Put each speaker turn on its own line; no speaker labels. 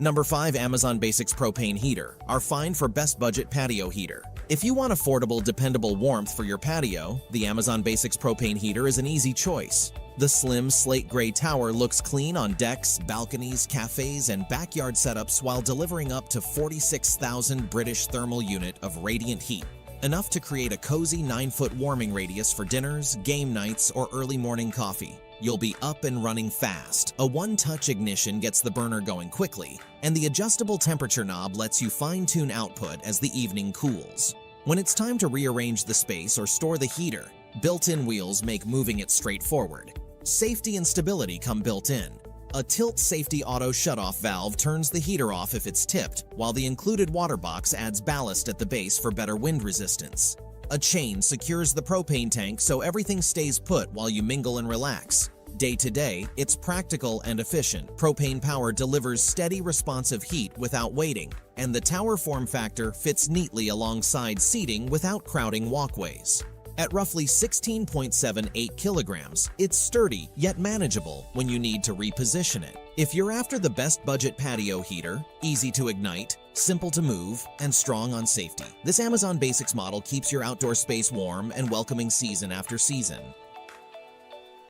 Number 5. Amazon Basics Propane Heater, our find for best budget patio heater. If you want affordable, dependable warmth for your patio, the Amazon Basics Propane Heater is an easy choice. The slim, slate gray tower looks clean on decks, balconies, cafes, and backyard setups while delivering up to 46,000 British thermal unit of radiant heat, enough to create a cozy 9-foot warming radius for dinners, game nights, or early morning coffee. You'll be up and running fast. A one-touch ignition gets the burner going quickly, and the adjustable temperature knob lets you fine-tune output as the evening cools. When it's time to rearrange the space or store the heater, built-in wheels make moving it straightforward. Safety and stability come built in. A tilt safety auto shutoff valve turns the heater off if it's tipped, while the included water box adds ballast at the base for better wind resistance. A chain secures the propane tank so everything stays put while you mingle and relax. Day to day, it's practical and efficient. Propane power delivers steady, responsive heat without waiting, and the tower form factor fits neatly alongside seating without crowding walkways. At roughly 16.78 kilograms, it's sturdy yet manageable when you need to reposition it. If you're after the best budget patio heater, easy to ignite, simple to move, and strong on safety, this Amazon Basics model keeps your outdoor space warm and welcoming season after season.